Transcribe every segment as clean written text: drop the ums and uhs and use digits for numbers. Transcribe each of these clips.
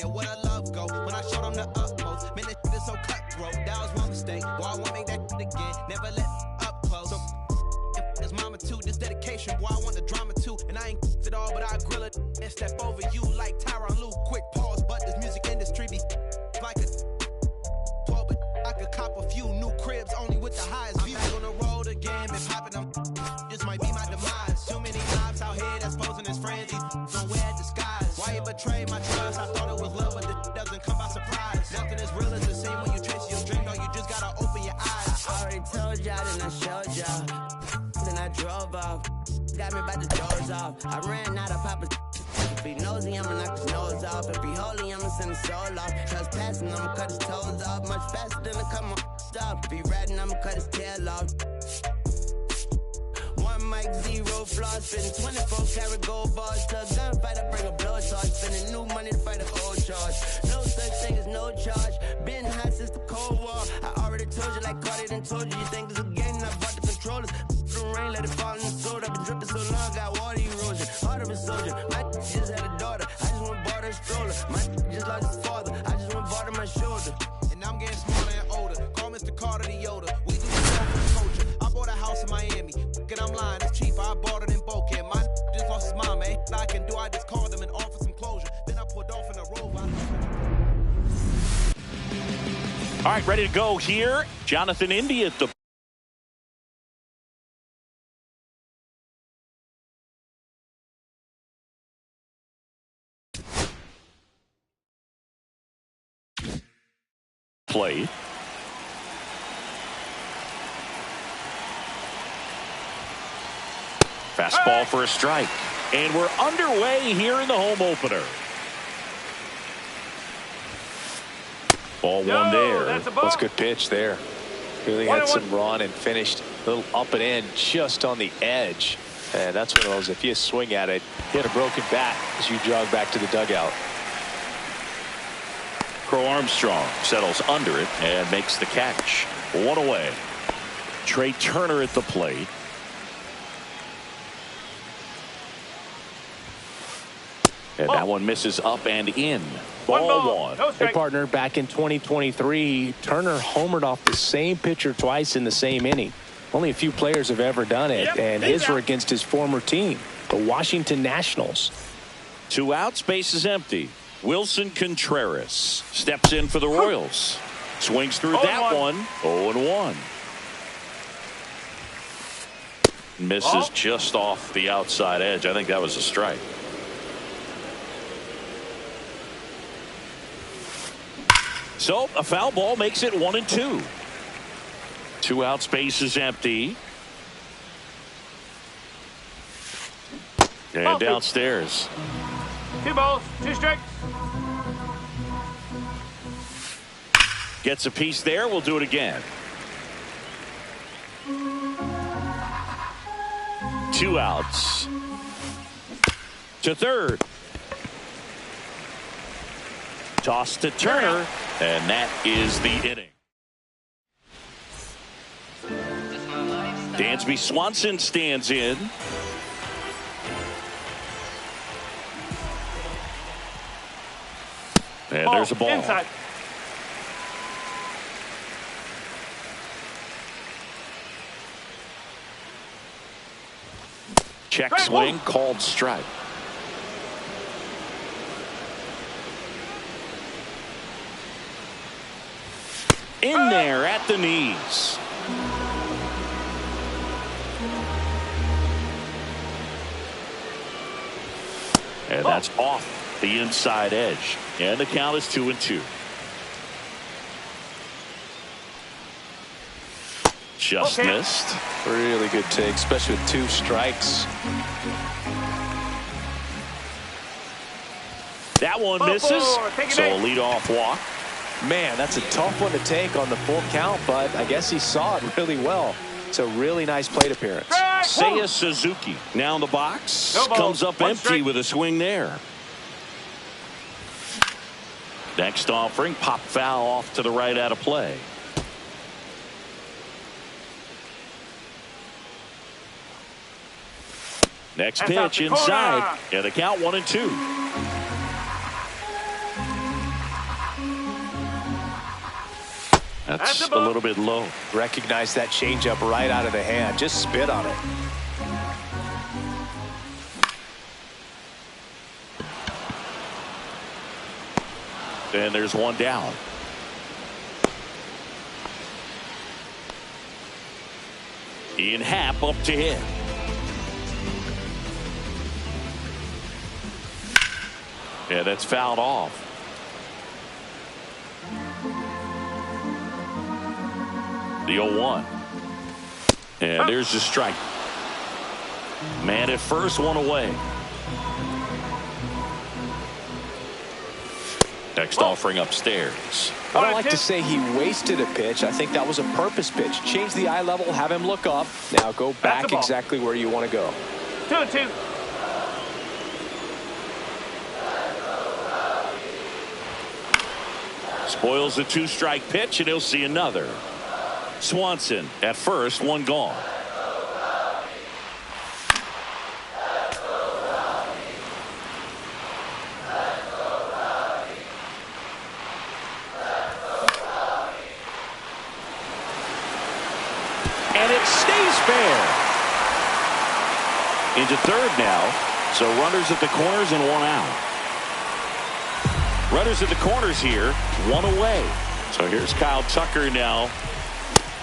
California, where the love go. When I showed them the utmost, man, that is so cutthroat. That was one mistake. Boy, I won't make that again. Never let up close. So it's mama too. This dedication, boy, I want the drama too. And I ain't it all, but I grill it and step over you like Tyronn Lue. Quick pause, but this music industry be like a 12, but I could cop a few new cribs only with the highest views. On the road again, been popping them. This might be my demise. Too many lives out here that's posing as friends. Don't wear disguise. Why you betray my trust? I thought it was love, but it doesn't come by surprise. Nothing as real as the same when you chase your dream. No, you just gotta open your eyes. I already told y'all, then I showed y'all. Then I drove off. Got me by the doors off. I ran out of Papa. If he nosy, I'ma knock his nose off. If he holy, I'ma send his soul off. Trespassing, I'ma cut his toes off. Much faster than a come on stop. If he ratting, I'ma cut his tail off. One mic, zero flaws. Spitting 24 karat gold bars. To a gunfight, I bring a blow charge. Spending new money to fight a old charge. No such thing as no charge. Been hot since the Cold War. I already told you like Cardi done told you. You think it's a game, and I bought the controllers. The rain, let it fall in the sword. I've been dripping so long, got water erosion. Heart of a soldier. My just had a daughter. I just went bought her a stroller. My just lost his father. I just went bought her my shoulder. And I'm getting smarter and older. Call Mr. Carter the Yoda. We do this all for the culture. I bought a house in Miami. And I'm lying, it's cheaper. I bought it in Boca. My just lost his mom, eh? I can do, I just called him and offered some closure. Then I pulled off in a Rover. All right, ready to go here. Jonathan India at the plate. Fastball for a strike. And we're underway here in the home opener. Ball one there. That's a good pitch there. Really had some run and finished a little up and in just on the edge. And that's one of those, if you swing at it, hit a broken bat as you jog back to the dugout. Crow Armstrong settles under it and makes the catch. One away. Trey Turner at the plate. And that one misses up and in. Ball one. No Hey, partner, back in 2023, Turner homered off the same pitcher twice in the same inning. Only a few players have ever done it, and his were against his former team, the Washington Nationals. 2 outs, base is empty. Wilson Contreras steps in for the Royals. Swings through that one. 0-1. Misses just off the outside edge. I think that was a strike. So a foul ball makes it 1-2. 2 outs, base is empty. And downstairs. 2 balls, 2 strikes. Gets a piece there. We'll do it again. 2 outs. To third. Toss to Turner. And that is the inning. Dansby Swanson stands in. And there's a ball. Inside. Check swing, called strike. In there at the knees. And that's off the inside edge. And the count is 2-2. Just missed. Really good take, especially with 2 strikes. That one misses. So a leadoff walk. Man, that's a tough one to take on the full count, but I guess he saw it really well. It's a really nice plate appearance. Seiya Suzuki now in the box. Comes up empty with a swing there. Next offering, pop foul off to the right out of play. Next pitch inside. Yeah, the count 1-2. That's a little bit low. Recognize that changeup right out of the hand. Just spit on it. And there's one down. Ian Happ up to hit. Yeah, that's fouled off. The 0-1. And there's the strike. Man at first, one away. Next offering upstairs. I don't like to say he wasted a pitch. I think that was a purpose pitch. Change the eye level, have him look up. Now go back exactly where you want to go. 2-2. Spoils the 2-strike pitch, and he'll see another. Swanson at first, one gone. And it stays fair. Into third now. So runners at the corners and one out. Runners at the corners here, one away. So here's Kyle Tucker now.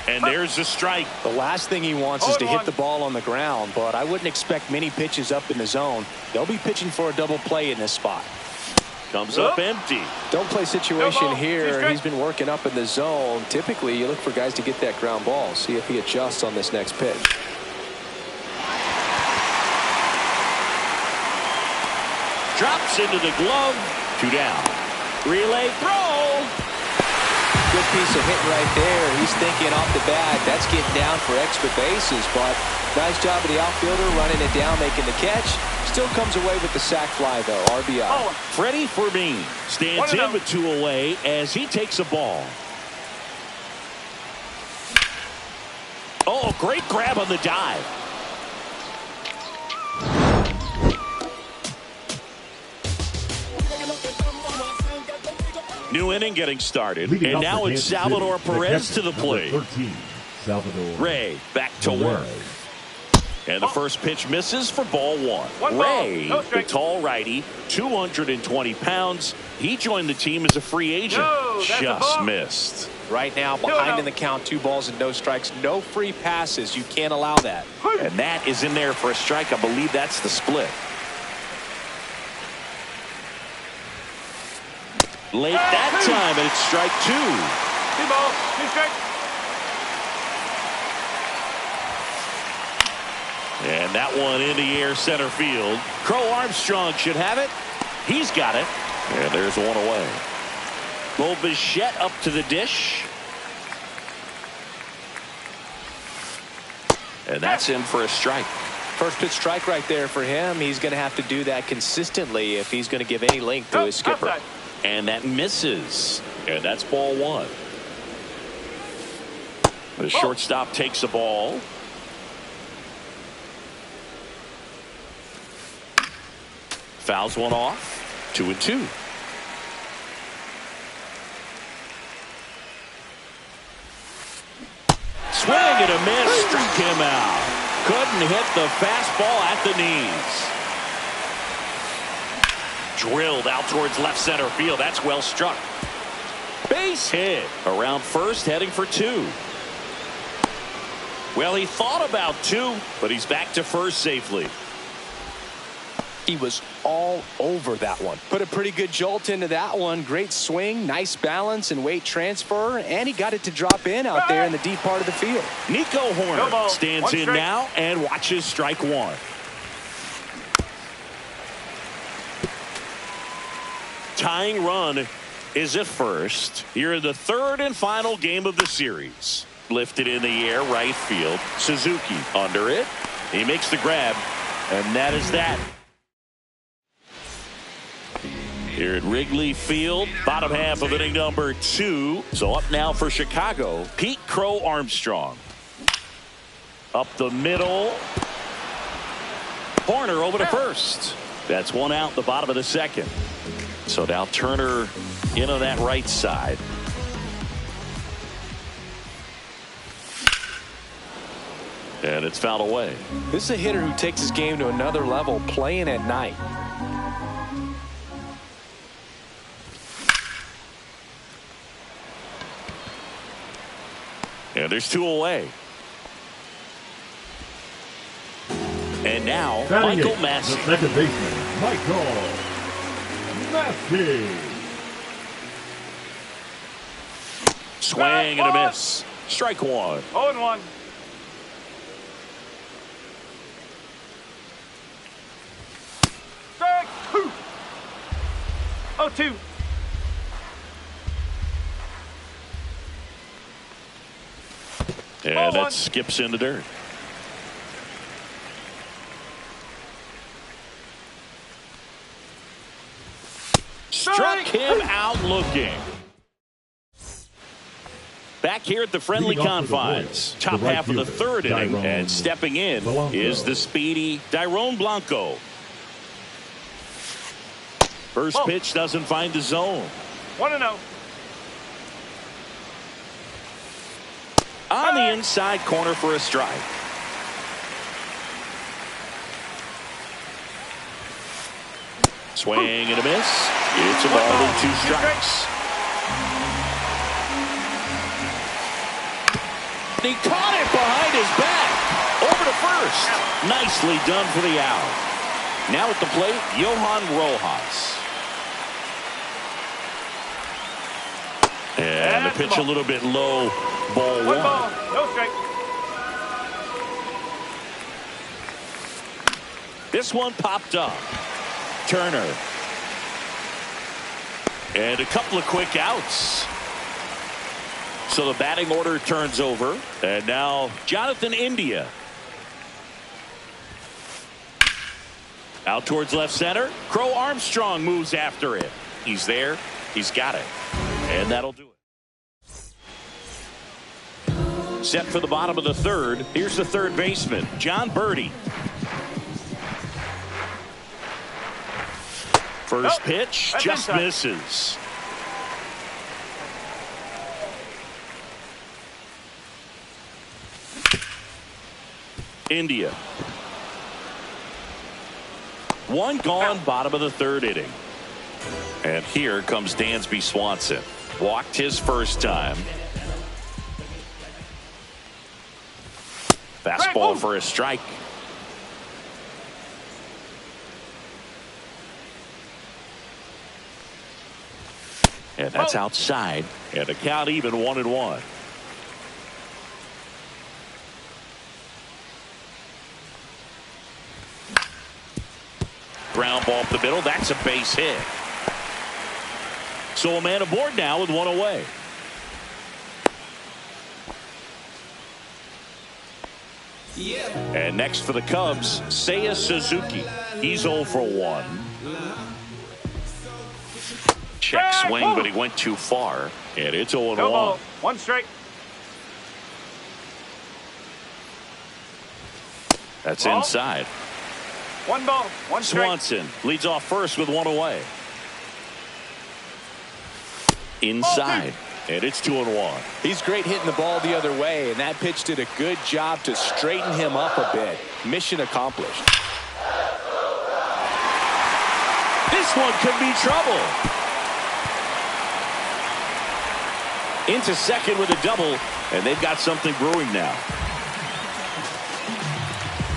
And there's the strike. The last thing he wants is to hit the ball on the ground, but I wouldn't expect many pitches up in the zone. They'll be pitching for a double play in this spot. Comes up empty. Don't play situation here. He's been working up in the zone. Typically, you look for guys to get that ground ball. See if he adjusts on this next pitch. Drops into the glove. 2 down. Relay throw. Good piece of hit right there. He's thinking off the bat. That's getting down for extra bases, but nice job of the outfielder running it down, making the catch. Still comes away with the sac fly, though. RBI. Freddie Fermin stands in with 2 away as he takes a ball. Oh, great grab on the dive. New inning getting started. And now it's Salvador Perez to the plate. Ray back to work. And the first pitch misses for ball 1. Ray, the tall righty, 220 pounds. He joined the team as a free agent. Just missed. Right now, behind in the count, 2 balls and no strikes. No free passes. You can't allow that. And that is in there for a strike. I believe that's the split. Late that time, and it's strike 2. 2 balls, 2 strikes. And that one in the air center field. Crow Armstrong should have it. He's got it. And there's one away. Bo Bichette up to the dish. And that's in for a strike. First pitch strike right there for him. He's going to have to do that consistently if he's going to give any length to his skipper. Outside. And that misses. And that's ball 1. The shortstop takes the ball. Fouls one off. 2-2. Swing and a miss. Struck him out. Couldn't hit the fastball at the knees. Drilled out towards left center field. That's well struck. Base hit. Around first, heading for 2. Well, he thought about 2, but he's back to first safely. He was all over that one. Put a pretty good jolt into that one. Great swing, nice balance and weight transfer, and he got it to drop in out there in the deep part of the field. Nico Horner stands in now and watches strike 1. Tying run is at first here in the 3rd and final game of the series. Lifted in the air, right field. Suzuki under it. He makes the grab, and that is that. Here at Wrigley Field, bottom half of inning number 2. So up now for Chicago, Pete Crow Armstrong. Up the middle. Horner over to first. That's one out in the bottom of the 2nd. So now Turner in on that right side. And it's fouled away. This is a hitter who takes his game to another level, playing at night. And there's 2 away. And now, Michael Massey. The second baseman, Michael Massey. Swing and a miss. Strike 1. 0-1. Strike 2. 0-2. And that skips in the dirt. Struck him out looking. Back here at the friendly confines. Top half of the 3rd inning. And stepping in is the speedy Dairon Blanco. First pitch doesn't find the zone. 1-0. On the inside corner for a strike. Swing and a miss. It's a ball and 2 strikes. He caught it behind his back. Over to first. Nicely done for the out. Now at the plate, Johan Rojas. And the pitch a little bit low. Ball 1. No strike. This one popped up. Turner. And a couple of quick outs. So the batting order turns over. And now Jonathan India. Out towards left center. Crow Armstrong moves after it. He's there. He's got it. And that'll do it. Set for the bottom of the 3rd. Here's the 3rd baseman, John Birdie. First pitch just misses. India. 1 gone, bottom of the 3rd inning. And here comes Dansby Swanson. Walked his first time. Fastball for a strike. And that's outside. And the count even 1-1. Ground ball up the middle. That's a base hit. So a man aboard now with 1 away. And next for the Cubs, Seiya Suzuki. He's 0 for 1. Check swing, but he went too far. And it's 0-1. No ball. 1 strike. That's inside. 1 ball. 1 strike. Swanson leads off first with 1 away. Inside. And it's 2-1. He's great hitting the ball the other way, and that pitch did a good job to straighten him up a bit. Mission accomplished. This one could be trouble. Into second with a double, and they've got something brewing now.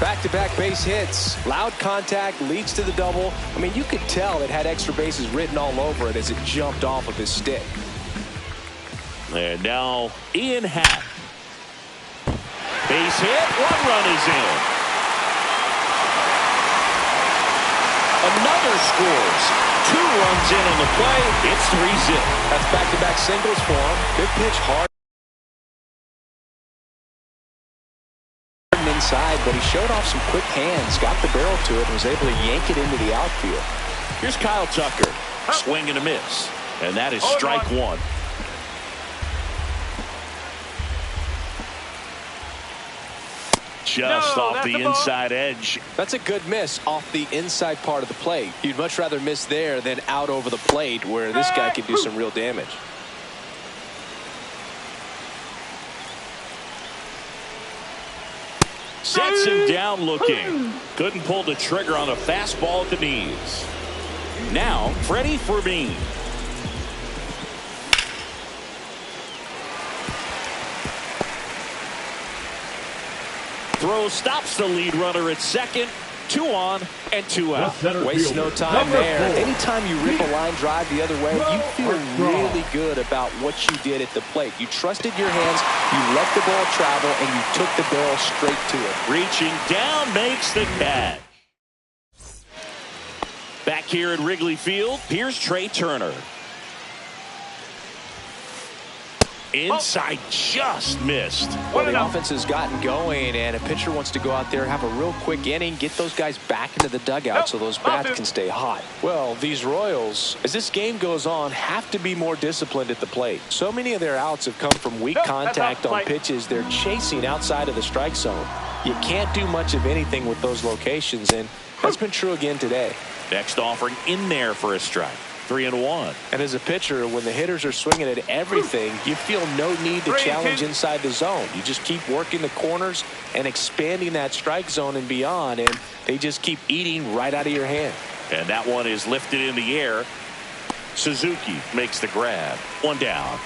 Back-to-back base hits. Loud contact leads to the double. I mean, you could tell it had extra bases written all over it as it jumped off of his stick. And now Ian Happ. Base hit. 1 run is in. Another scores. 2 runs in on the play. It's 3-0. That's back-to-back singles for him. Good pitch, hard inside, but he showed off some quick hands, got the barrel to it, and was able to yank it into the outfield. Here's Kyle Tucker. Swing and a miss. And that is strike 1. Just off the inside edge. That's a good miss off the inside part of the plate. You'd much rather miss there than out over the plate where this guy can do some real damage. Sets him down looking. Couldn't pull the trigger on a fastball at the knees. Now, Freddie Fermin. Throw stops the lead runner at second. 2 on and 2 out. Waste no time there. Anytime you rip a line drive the other way, you feel really good about what you did at the plate. You trusted your hands, you let the ball travel, and you took the barrel straight to it. Reaching down makes the catch. Back here at Wrigley Field, here's Trey Turner. Inside, just missed. Well, the offense has gotten going, and a pitcher wants to go out there, have a real quick inning, get those guys back into the dugout so those bats can stay hot. Well, these Royals, as this game goes on, have to be more disciplined at the plate. So many of their outs have come from weak contact on pitches they're chasing outside of the strike zone. You can't do much of anything with those locations, and that's been true again today. Next offering in there for a strike. 3-1. And as a pitcher, when the hitters are swinging at everything, you feel no need to challenge inside the zone. You just keep working the corners and expanding that strike zone and beyond, and they just keep eating right out of your hand. And that one is lifted in the air. Suzuki makes the grab. 1 down.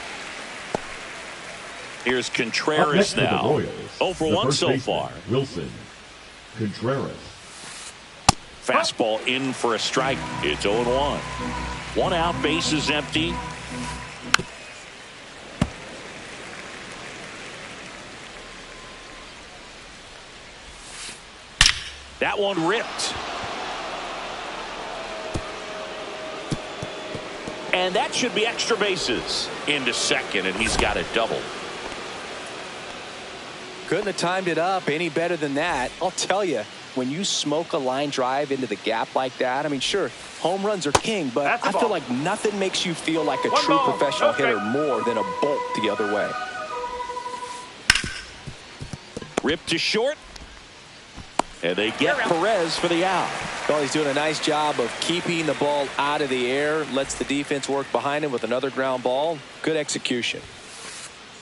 Here's Contreras now. 0 for 1 so far. Wilson Contreras. Fastball in for a strike. It's 0-1. 1 out, base is empty. That one ripped. And that should be extra bases. Into second, and he's got a double. Couldn't have timed it up any better than that. I'll tell you, when you smoke a line drive into the gap like that, I mean, sure, home runs are king, but I feel like nothing makes you feel like a true professional hitter more than a bolt the other way. Ripped to short. And they get Perez for the out. Well, he's doing a nice job of keeping the ball out of the air. Lets the defense work behind him with another ground ball. Good execution.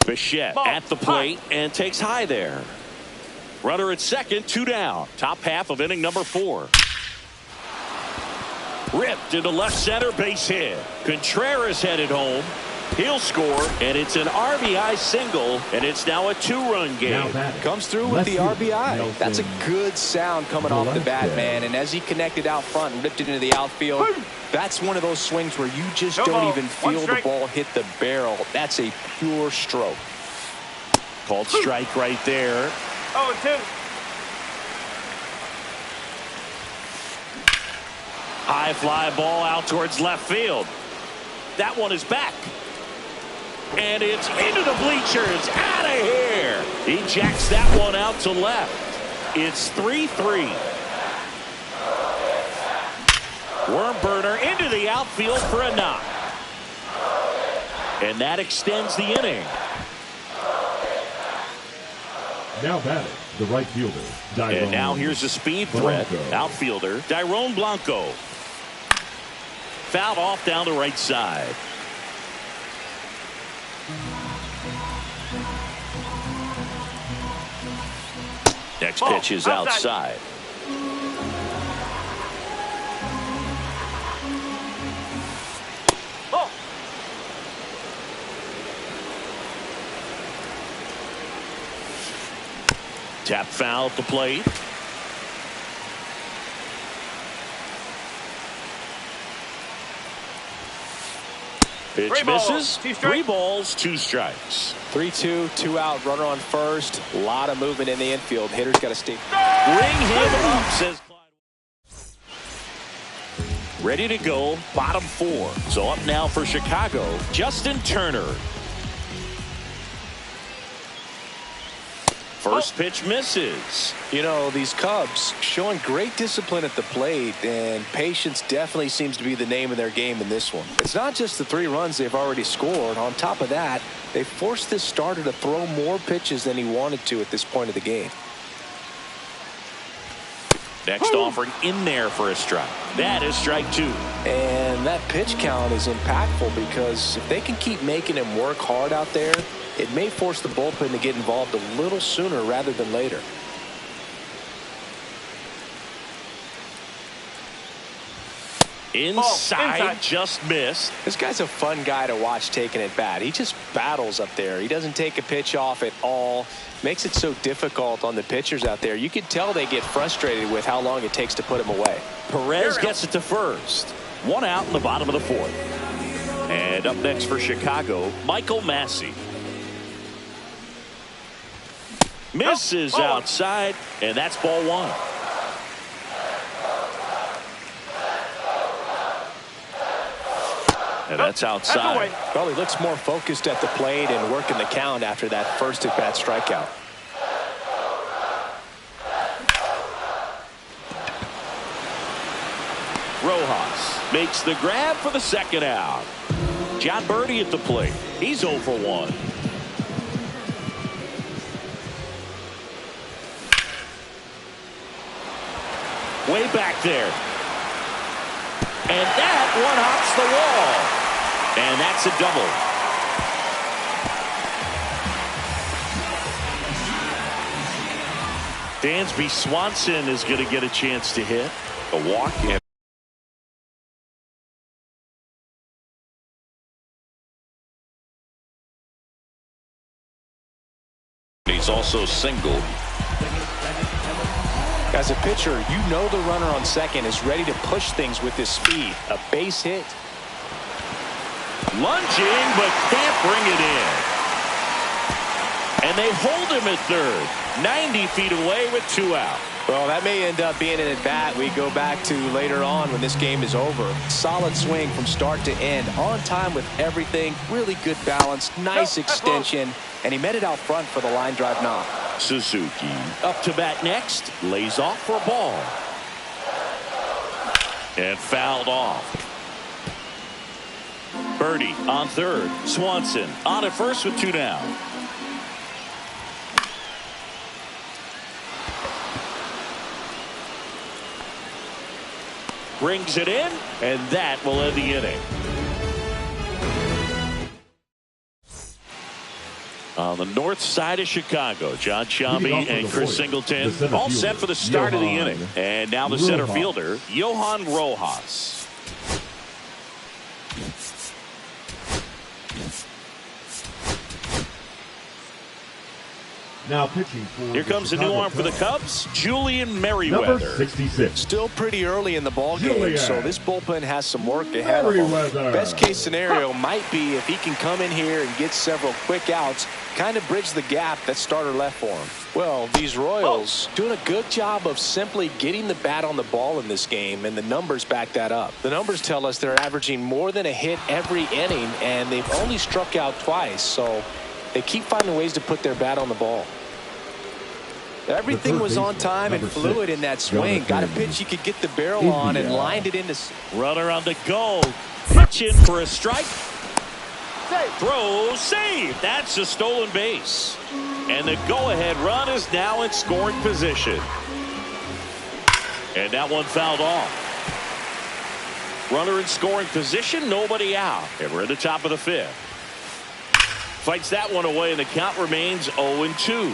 Bichette at the plate and takes high there. Runner at second, 2 down. Top half of inning number 4. Ripped into left center, base hit. Contreras headed home. He'll score, and it's an RBI single, and it's now a 2-run game. Comes through with the RBI. That's a good sound coming off the bat, man. And as he connected out front and ripped it into the outfield, that's one of those swings where you just don't even feel the ball hit the barrel. That's a pure stroke. Called strike right there. 0-2. High fly ball out towards left field. That one is back. And it's into the bleachers. Out of here. He jacks that one out to left. It's 3-3. Worm burner into the outfield for a knock. And that extends the inning. Now batting, the right fielder, Dairon. And now here's a speed threat. Outfielder, Dairon Blanco. Fouled off down the right side. Next pitch is outside. Tap foul at the plate. Pitch misses. 3 balls, 2 strikes. 3-2, 2 out, runner on first. A lot of movement in the infield. Hitter's got to stay. Ring him up, says Clyde. Ready to go, bottom 4. So up now for Chicago, Justin Turner. First pitch misses. You know, these Cubs showing great discipline at the plate, and patience definitely seems to be the name of their game in this one. It's not just the 3 runs they've already scored. On top of that, they forced this starter to throw more pitches than he wanted to at this point of the game. Next offering in there for a strike. That is strike 2. And that pitch count is impactful because if they can keep making him work hard out there, it may force the bullpen to get involved a little sooner rather than later. Inside, just missed. This guy's a fun guy to watch taking at bat. He just battles up there. He doesn't take a pitch off at all. Makes it so difficult on the pitchers out there. You can tell they get frustrated with how long it takes to put him away. Perez gets it to first. 1 out in the bottom of the 4th. And up next for Chicago, Michael Massey. Misses outside, and that's ball 1. And that's outside. Well, he looks more focused at the plate and working the count after that first at-bat strikeout. Rojas makes the grab for the 2nd out. Jon Berti at the plate. He's 0 for 1. Way back there. And that one hops the wall. And that's a double. Dansby Swanson is going to get a chance to hit. A walk. And he's also singled. As a pitcher, you know the runner on second is ready to push things with his speed. A base hit. Lunging, but can't bring it in. And they hold him at third. 90 feet away with 2 out. Well, that may end up being an at-bat we go back to later on when this game is over. Solid swing from start to end. On time with everything. Really good balance. Nice extension. And he met it out front for the line drive knock. Suzuki up to bat next. Lays off for a ball. And fouled off. Berti on third. Swanson on at first with 2 down. Brings it in, and that will end the inning. On the north side of Chicago, John Sciambi and Chris Singleton all set for the start of the inning. And now the center fielder, Johan Rojas. Now pitching for Here comes a new arm for the Cubs, Julian Merryweather. Number 66. Still pretty early in the ball game, so this bullpen has some work ahead of him. Best case scenario might be if he can come in here and get several quick outs, kind of bridge the gap that starter left for him. Well, these Royals doing a good job of simply getting the bat on the ball in this game, and the numbers back that up. The numbers tell us they're averaging more than a hit every inning, and they've only struck out twice, so they keep finding ways to put their bat on the ball. Everything was on time and fluid in that swing. Got a pitch he could get the barrel on and lined it into. Runner on the go. Pitching for a strike. Throw, save. That's a stolen base. And the go-ahead run is now in scoring position. And that one fouled off. Runner in scoring position, nobody out. And we're at the top of the 5th. Fights that one away, and the count remains 0-2.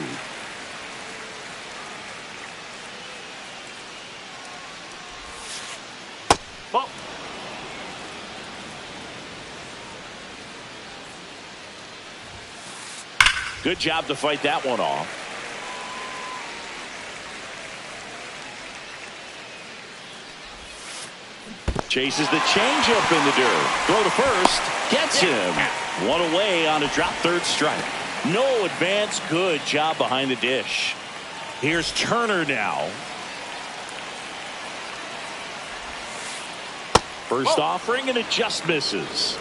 Good job to fight that one off. Chases the changeup in the dirt. Throw to first. Gets him. One away on a drop third strike. No advance. Good job behind the dish. Here's Turner now. First offering, and it just misses.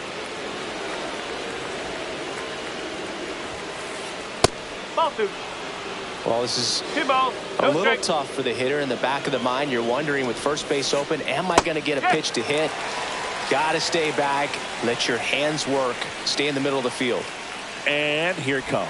Well, this is 2 balls, a no little strike. tough for the hitter. In the back of the mind, you're wondering with first base open, am I going to get a pitch to hit? Got to stay back. Let your hands work. Stay in the middle of the field. And here it comes.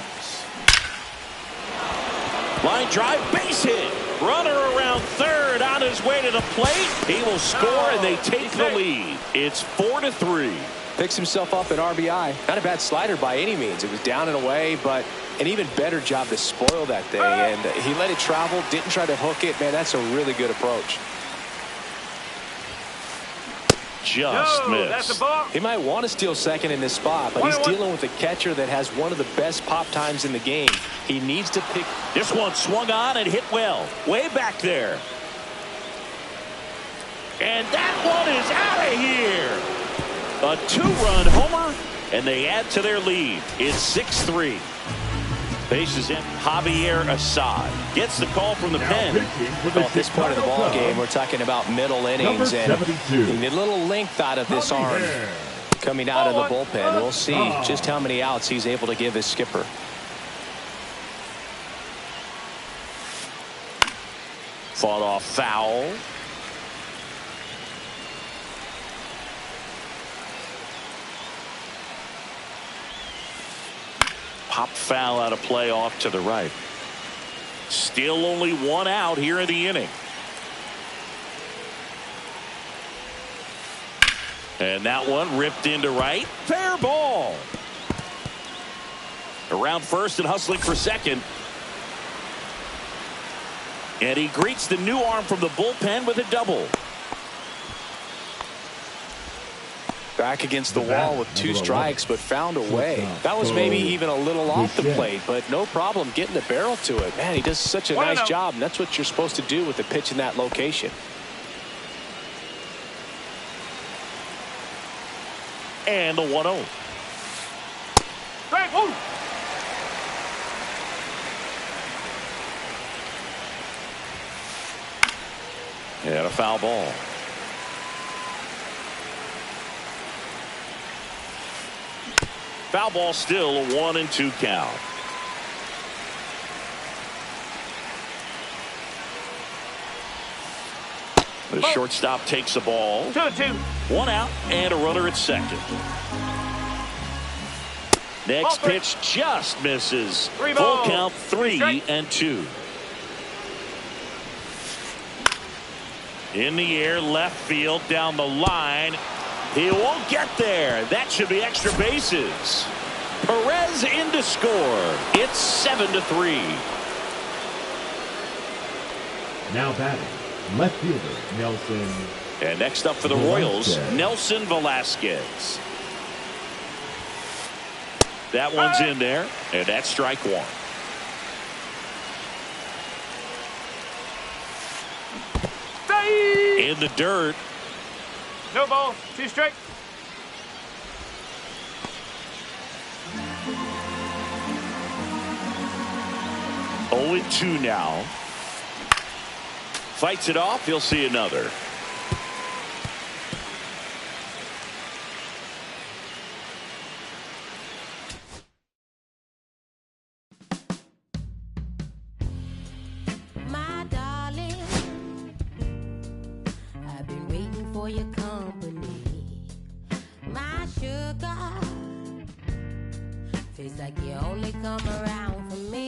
Line drive, base hit. Runner around third on his way to the plate. He will score, and they take the lead. It's 4-3. Picks himself up an RBI. Not a bad slider by any means. It was down and away, but an even better job to spoil that thing. And he let it travel, didn't try to hook it. Man, that's a really good approach. just missed. That's a ball. He might want to steal second in this spot, but he's dealing with a catcher that has one of the best pop times in the game. He needs to pick. This one swung on and hit well. Way back there. And that one is out of here. A 2-run homer, and they add to their lead. It's 6-3. Bases in. Javier Assad gets the call from the pen. Well, at this point of the ball game, we're talking about middle innings, and you need a little length out of this arm coming out of the bullpen. We'll see just how many outs he's able to give his skipper. Fought off foul. Pop foul out of play off to the right. Still only one out here in the inning. And that one ripped into right. Fair ball. Around first and hustling for second. And he greets the new arm from the bullpen with a double. Back against the wall with 2 strikes, but found a way. That was maybe even a little off the plate, but no problem getting the barrel to it. Man, he does such a nice job, and that's what you're supposed to do with a pitch in that location. And the 1-0. Strike, woo! And a foul ball. Foul ball, still a 1-2 count. The shortstop takes the ball. 2-2. 1 out and a runner at second. Next pitch just misses. Full count, 3-2. In the air, left field, down the line. He won't get there. That should be extra bases. Perez in to score. It's 7-3. Now batting, left fielder Nelson. And next up for the Royals, Nelson Velasquez. That one's in there, and that's strike 1. In the dirt. No ball. 2 strike. Oh, 2 now. Fights it off. He'll see another. My darling, I've been waiting for your company. My sugar, feels like you only come around